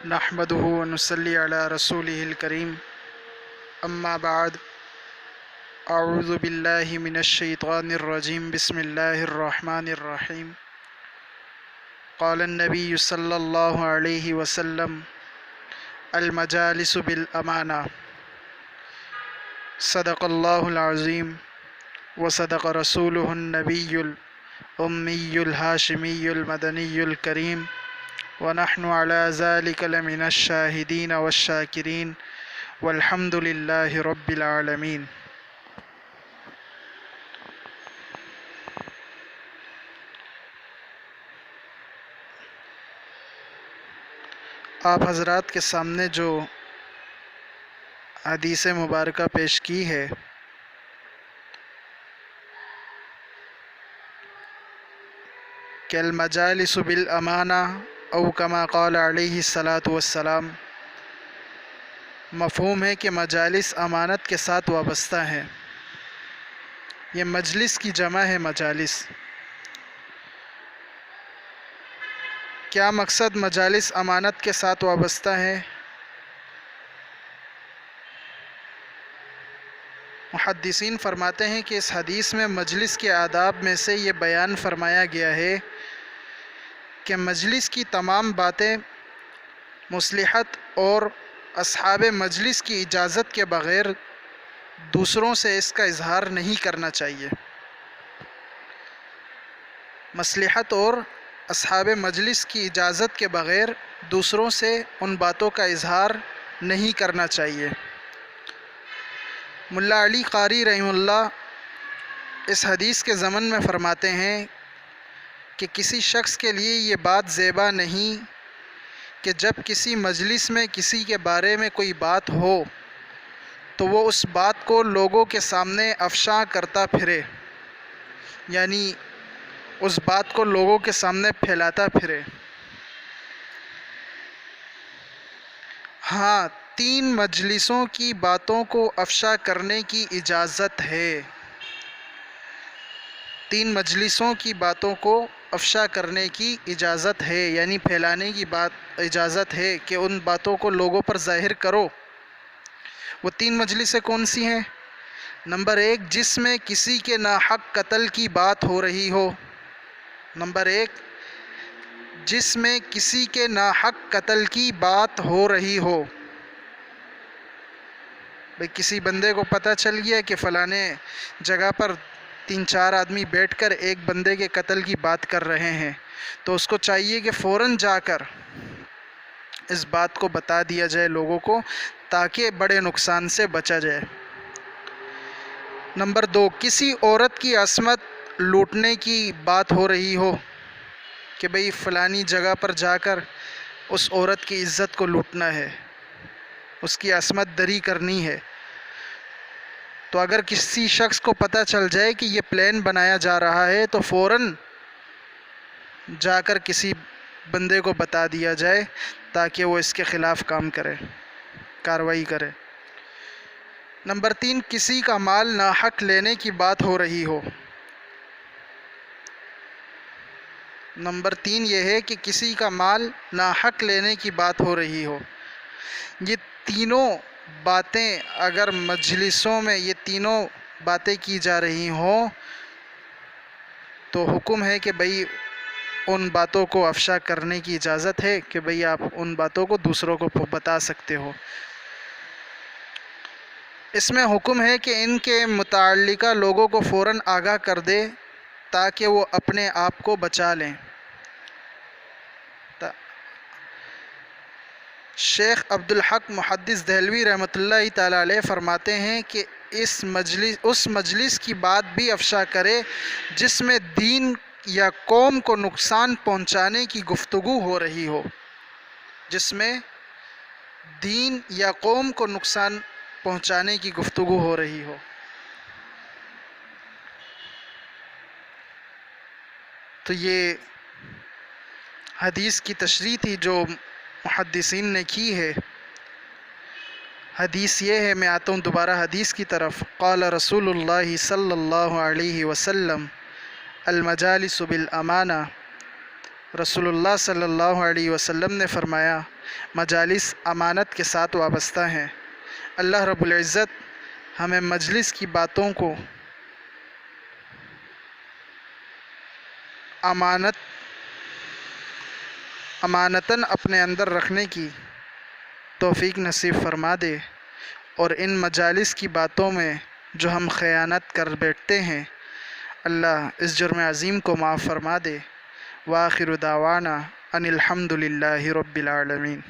نحمده ونصلي على رسوله الكريم اما بعد اعوذ باللہ من الشیطان الرجیم بسم اللہ الرحمن الرحیم قال النبی صلی اللہ علیہ وسلم المجالس بالامانہ صدق اللہ العظیم وصدق رسولہ النبی الامی الہاشمی المدنی الکریم ونحن على ذلك لمن الشاہدین والشاکرین والحمد للہ رب العالمین۔ آپ حضرات کے سامنے جو حدیث مبارکہ پیش کی ہے کہ المجالس بالامانہ او کما قال علیہ الصلاۃ والسلام، مفہوم ہے کہ مجالس امانت کے ساتھ وابستہ ہیں۔ یہ مجلس کی جمع ہے مجالس۔ کیا مقصد مجالس امانت کے ساتھ وابستہ ہے؟ محدثین فرماتے ہیں کہ اس حدیث میں مجلس کے آداب میں سے یہ بیان فرمایا گیا ہے کہ مجلس کی تمام باتیں مصلحت اور اصحاب مجلس کی اجازت کے بغیر دوسروں سے اس کا اظہار نہیں کرنا چاہیے۔ مصلحت اور اصحاب مجلس کی اجازت کے بغیر دوسروں سے ان باتوں کا اظہار نہیں کرنا چاہیے۔ ملا علی قاری رحمہ اللہ اس حدیث کے ضمن میں فرماتے ہیں کہ کسی شخص کے لیے یہ بات زیبا نہیں کہ جب کسی مجلس میں کسی کے بارے میں کوئی بات ہو تو وہ اس بات کو لوگوں کے سامنے افشاں کرتا پھرے، یعنی اس بات کو لوگوں کے سامنے پھیلاتا پھرے۔ ہاں، 3 مجلسوں کی باتوں کو افشا کرنے کی اجازت ہے۔ 3 مجلسوں کی باتوں کو افشا کرنے کی اجازت ہے، یعنی پھیلانے کی اجازت ہے کہ ان باتوں کو لوگوں پر ظاہر کرو۔ وہ 3 مجلسیں کون سی ہیں؟ نمبر 1، جس میں کسی کے ناحق قتل کی بات ہو رہی ہو۔ نمبر 1، جس میں کسی کے ناحق قتل کی بات ہو رہی ہو۔ بھئی کسی بندے کو پتہ چل گیا کہ فلانے جگہ پر 3-4 آدمی بیٹھ کر ایک بندے کے قتل کی بات کر رہے ہیں، تو اس کو چاہیے کہ فوراً جا کر اس بات کو بتا دیا جائے لوگوں کو، تاکہ بڑے نقصان سے بچا جائے۔ نمبر 2، کسی عورت کی عصمت لوٹنے کی بات ہو رہی ہو کہ بھئی فلانی جگہ پر جا کر اس عورت کی عزت کو لوٹنا ہے، اس کی عصمت دری کرنی ہے، تو اگر کسی شخص کو پتہ چل جائے کہ یہ پلان بنایا جا رہا ہے تو فوراً جا کر کسی بندے کو بتا دیا جائے تاکہ وہ اس کے خلاف کام کرے، کارروائی کرے۔ نمبر 3، کسی کا مال ناحق لینے کی بات ہو رہی ہو۔ نمبر 3 یہ ہے کہ کسی کا مال ناحق لینے کی بات ہو رہی ہو۔ یہ تینوں باتیں اگر مجلسوں میں یہ تینوں باتیں کی جا رہی ہوں تو حکم ہے کہ بھئی ان باتوں کو افشا کرنے کی اجازت ہے کہ بھئی آپ ان باتوں کو دوسروں کو بتا سکتے ہو۔ اس میں حکم ہے کہ ان کے متعلقہ لوگوں کو فوراً آگاہ کر دے تاکہ وہ اپنے آپ کو بچا لیں۔ شیخ عبدالحق محدث دہلوی رحمۃ اللہ تعالیٰ علیہ فرماتے ہیں کہ اس مجلس کی بات بھی افشا کرے جس میں دین یا قوم کو نقصان پہنچانے کی گفتگو ہو رہی ہو، جس میں دین یا قوم کو نقصان پہنچانے کی گفتگو ہو رہی ہو۔ تو یہ حدیث کی تشریح تھی جو محدثین نے کی ہے۔ حدیث یہ ہے، میں آتا ہوں دوبارہ حدیث کی طرف۔ قال رسول اللہ صلی اللہ علیہ وسلم المجالس بالامانہ رسول اللہ صلی اللہ علیہ وسلم نے فرمایا مجالس امانت کے ساتھ وابستہ ہیں۔ اللہ رب العزت ہمیں مجلس کی باتوں کو امانتاً اپنے اندر رکھنے کی توفیق نصیب فرما دے، اور ان مجالس کی باتوں میں جو ہم خیانت کر بیٹھتے ہیں اللہ اس جرم عظیم کو معاف فرما دے۔ وآخر دعوانا ان الحمد للہ رب العالمین۔